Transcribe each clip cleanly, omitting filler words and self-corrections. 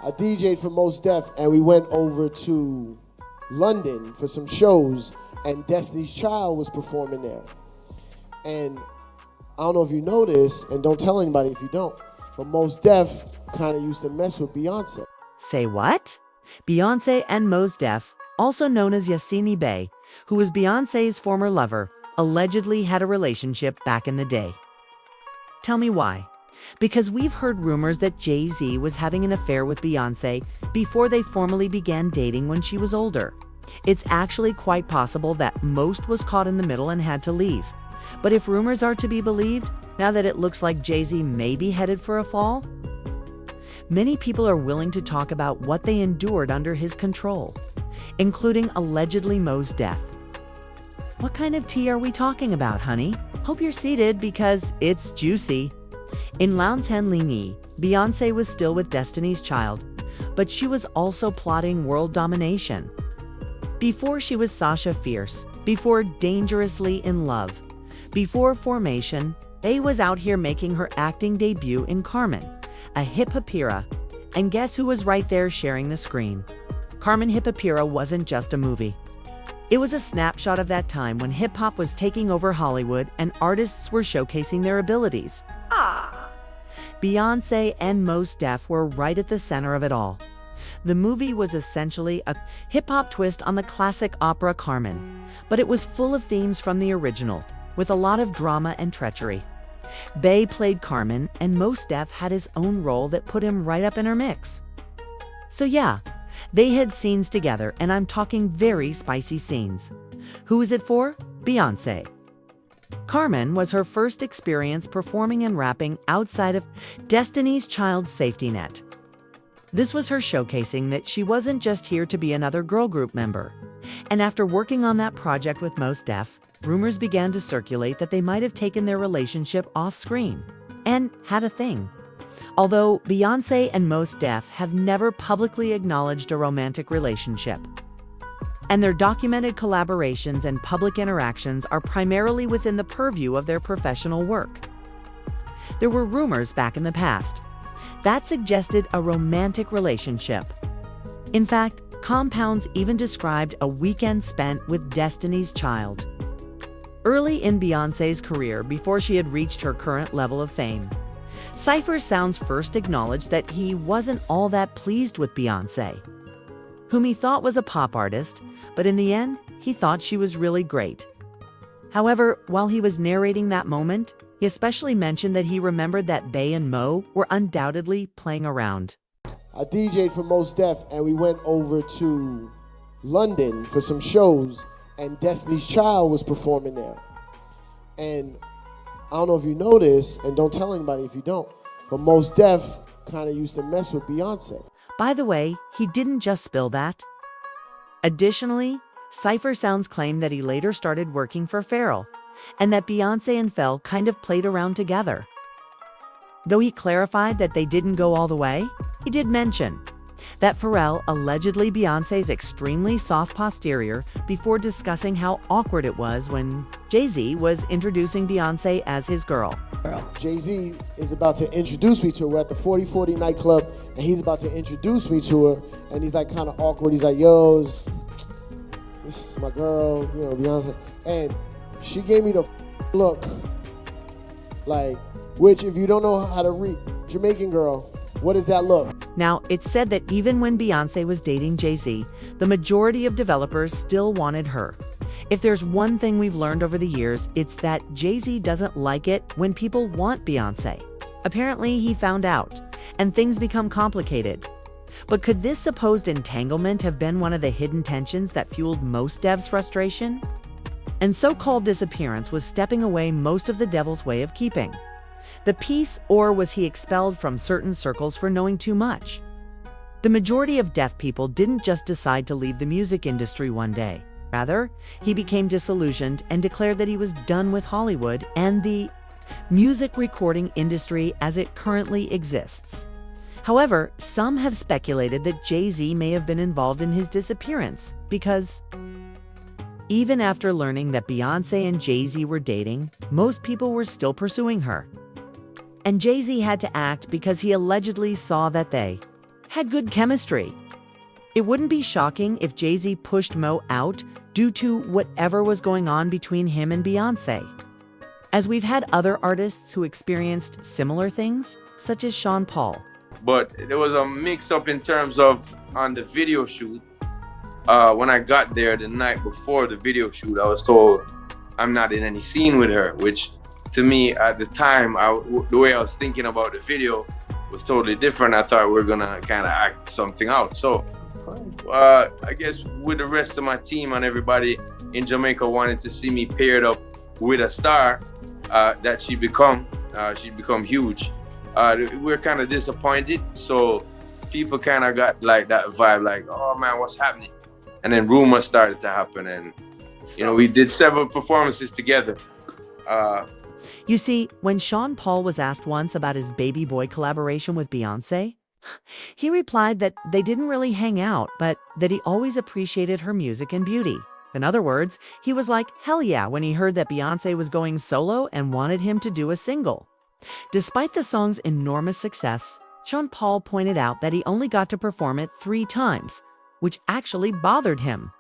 I DJ'd for Mos Def, and we went over to London for some shows, and Destiny's Child was performing there. And I don't know if you know this, and don't tell anybody if you don't, but Mos Def kind of used to mess with Beyoncé. Say what? Beyoncé and Mos Def, also known as Jay-Z Beyoncé, who was Beyoncé's former lover, allegedly had a relationship back in the day. Tell me why. Because we've heard rumors that Jay-Z was having an affair with Beyoncé before they formally began dating when she was older. It's actually quite possible that Most was caught in the middle and had to leave. But if rumors are to be believed, now that it looks like Jay-Z may be headed for a fall, many people are willing to talk about what they endured under his control, including allegedly Mos Def. What kind of tea are we talking about, honey? Hope you're seated because it's juicy. In Lounge Hen Lingy, Beyoncé was still with Destiny's Child, but she was also plotting world domination. Before she was Sasha Fierce, before Dangerously in Love, before Formation, Bey was out here making her acting debut in Carmen, a hip opera, and guess who was right there sharing the screen? Carmen Hip Opera wasn't just a movie. It was a snapshot of that time when hip-hop was taking over Hollywood and artists were showcasing their abilities. Beyoncé and Mos Def were right at the center of it all. The movie was essentially a hip-hop twist on the classic opera Carmen, but it was full of themes from the original, with a lot of drama and treachery. Bey played Carmen, and Mos Def had his own role that put him right up in her mix. So yeah, they had scenes together, and I'm talking very spicy scenes. Who is it for? Beyoncé. Carmen was her first experience performing and rapping outside of Destiny's Child's safety net. This was her showcasing that she wasn't just here to be another girl group member. And after working on that project with Mos Def, rumors began to circulate that they might have taken their relationship off screen and had a thing. Although Beyoncé and Mos Def have never publicly acknowledged a romantic relationship, and their documented collaborations and public interactions are primarily within the purview of their professional work. There were rumors back in the past that suggested a romantic relationship. In fact, Compounds even described a weekend spent with Destiny's Child. Early in Beyoncé's career, before she had reached her current level of fame, Cypher Sounds first acknowledged that he wasn't all that pleased with Beyoncé, whom he thought was a pop artist, but in the end, he thought she was really great. However, while he was narrating that moment, he especially mentioned that he remembered that Bey and Mo were undoubtedly playing around. I DJ'd for Mos Def, and we went over to London for some shows, and Destiny's Child was performing there. And I don't know if you know this, and don't tell anybody if you don't, but Mos Def kind of used to mess with Beyoncé. By the way, he didn't just spill that. Additionally, Cypher Sounds claimed that he later started working for Pharrell, and that Beyoncé and Pharrell kind of played around together. Though he clarified that they didn't go all the way, he did mention that Pharrell allegedly Beyoncé's extremely soft posterior before discussing how awkward it was when Jay-Z was introducing Beyoncé as his girl. Jay-Z is about to introduce me to her. We're at the 4040 nightclub, and he's about to introduce me to her, and he's like kind of awkward. He's like, yo, this is my girl, you know, Beyoncé. And she gave me the look, like, which if you don't know how to read, Jamaican girl, what does that look? Now, it's said that even when Beyoncé was dating Jay-Z, the majority of developers still wanted her. If there's one thing we've learned over the years, it's that Jay-Z doesn't like it when people want Beyoncé. Apparently, he found out, and things become complicated. But could this supposed entanglement have been one of the hidden tensions that fueled Mos Def's frustration? And so-called disappearance was stepping away most of the devil's way of keeping the peace, or was he expelled from certain circles for knowing too much? The majority of deaf people didn't just decide to leave the music industry one day. Rather, he became disillusioned and declared that he was done with Hollywood and the music recording industry as it currently exists. However, some have speculated that Jay-Z may have been involved in his disappearance because even after learning that Beyoncé and Jay-Z were dating, most people were still pursuing her. And Jay-Z had to act because he allegedly saw that they had good chemistry. It wouldn't be shocking if Jay-Z pushed Mo out due to whatever was going on between him and Beyoncé. As we've had other artists who experienced similar things, such as Sean Paul. But there was a mix-up in terms of on the video shoot. When I got there the night before the video shoot, I was told I'm not in any scene with her, which to me at the time, the way I was thinking about the video was totally different. I thought we were gonna kind of act something out. So I guess with the rest of my team and everybody in Jamaica wanted to see me paired up with a star that she'd become huge. We're kind of disappointed, so people kind of got like that vibe, like, oh man, what's happening? And then rumors started to happen, and we did several performances together. You see, when Sean Paul was asked once about his Baby Boy collaboration with Beyoncé, he replied that they didn't really hang out, but that he always appreciated her music and beauty. In other words, he was like, hell yeah, when he heard that Beyoncé was going solo and wanted him to do a single. Despite the song's enormous success, Sean Paul pointed out that he only got to perform it 3 times, which actually bothered him.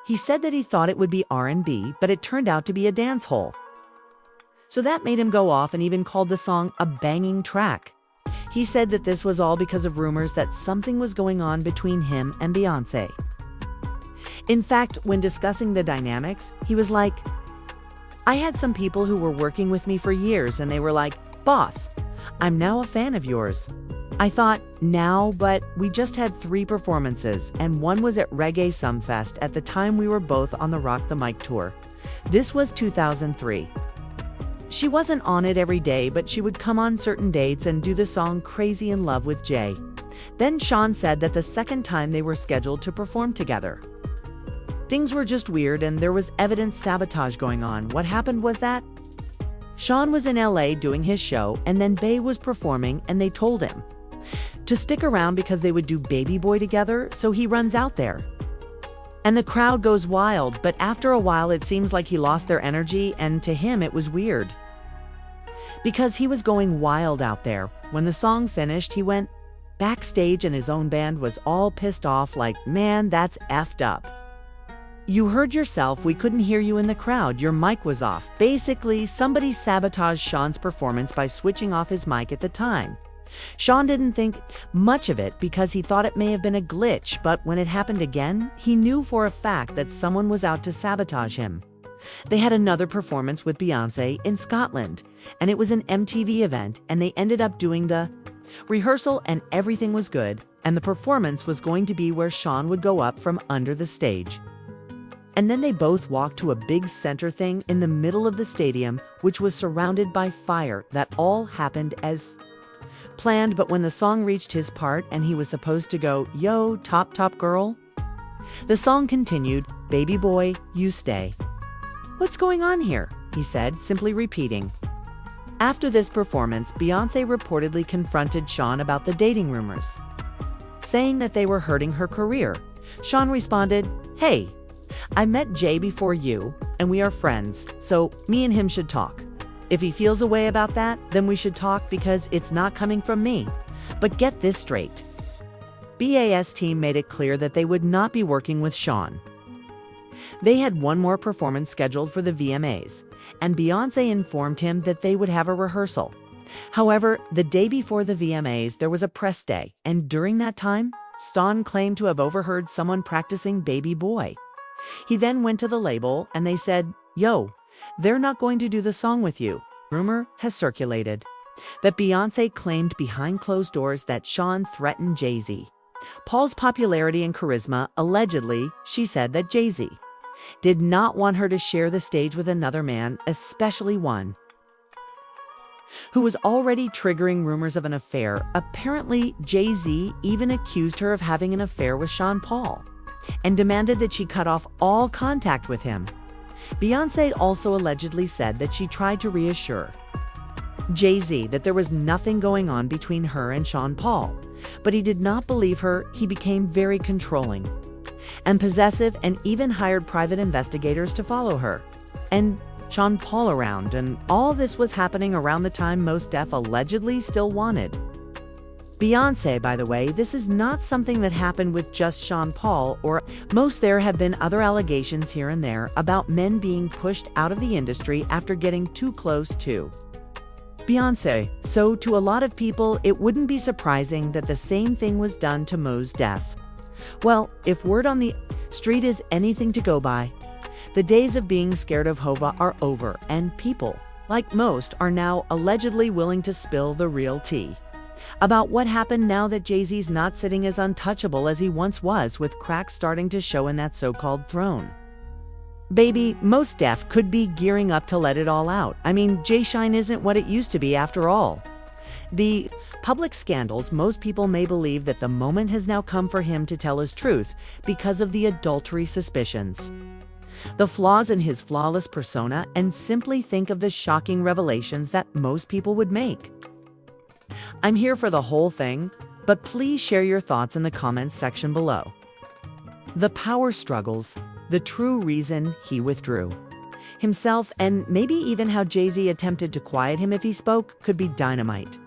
He said that he thought it would be R&B, but it turned out to be a dancehall. So that made him go off and even called the song a banging track. He said that this was all because of rumors that something was going on between him and Beyoncé. In fact, when discussing the dynamics, he was like, I had some people who were working with me for years and they were like, boss, I'm now a fan of yours. I thought, now, but we just had 3 performances and one was at Reggae Sumfest at the time we were both on the Rock the Mic tour. This was 2003. She wasn't on it every day, but she would come on certain dates and do the song Crazy in Love with Jay. Then Sean said that the second time they were scheduled to perform together, things were just weird and there was evident sabotage going on. What happened was that Sean was in LA doing his show and then Bey was performing and they told him to stick around because they would do Baby Boy together, so he runs out there. And the crowd goes wild, but after a while it seems like he lost their energy and to him it was weird. Because he was going wild out there. When the song finished, he went backstage and his own band was all pissed off like, man, that's effed up. You heard yourself, we couldn't hear you in the crowd, your mic was off. Basically, somebody sabotaged Sean's performance by switching off his mic at the time. Sean didn't think much of it because he thought it may have been a glitch, but when it happened again, he knew for a fact that someone was out to sabotage him. They had another performance with Beyoncé in Scotland, and it was an MTV event, and they ended up doing the rehearsal and everything was good, and the performance was going to be where Sean would go up from under the stage. And then they both walked to a big center thing in the middle of the stadium, which was surrounded by fire. That all happened as planned, but when the song reached his part and he was supposed to go, yo, top girl, the song continued, baby boy, you stay. What's going on here? He said, simply repeating. After this performance, Beyoncé reportedly confronted Sean about the dating rumors, saying that they were hurting her career. Sean responded, hey, I met Jay before you, and we are friends, so me and him should talk. If he feels a way about that, then we should talk because it's not coming from me. But get this straight. BAS team made it clear that they would not be working with Sean. They had one more performance scheduled for the VMAs, and Beyoncé informed him that they would have a rehearsal. However, the day before the VMAs, there was a press day, and during that time, Sean claimed to have overheard someone practicing Baby Boy. He then went to the label, and they said, yo, they're not going to do the song with you. Rumor has circulated that Beyoncé claimed behind closed doors that Sean threatened Jay-Z. Paul's popularity and charisma, allegedly, she said that Jay-Z did not want her to share the stage with another man, especially one who was already triggering rumors of an affair. Apparently, Jay-Z even accused her of having an affair with Sean Paul and demanded that she cut off all contact with him. Beyoncé also allegedly said that she tried to reassure Jay-Z that there was nothing going on between her and Sean Paul, but he did not believe her. He became very controlling and possessive and even hired private investigators to follow her and Sean Paul around, and all this was happening around the time Mos Def allegedly still wanted Beyoncé, by the way, this is not something that happened with just Sean Paul or Mos. There have been other allegations here and there about men being pushed out of the industry after getting too close to Beyoncé. So to a lot of people, it wouldn't be surprising that the same thing was done to Mos Def. Well, if word on the street is anything to go by, the days of being scared of Hova are over, and people, like most, are now allegedly willing to spill the real tea about what happened now that Jay-Z's not sitting as untouchable as he once was, with cracks starting to show in that so-called throne. Baby, Mos Def could be gearing up to let it all out. I mean, Jay-Shine isn't what it used to be after all. The public scandals, most people may believe that the moment has now come for him to tell his truth because of the adultery suspicions, the flaws in his flawless persona, and simply think of the shocking revelations that most people would make. I'm here for the whole thing, but please share your thoughts in the comments section below. The power struggles, the true reason he withdrew himself, and maybe even how Jay-Z attempted to quiet him if he spoke, could be dynamite.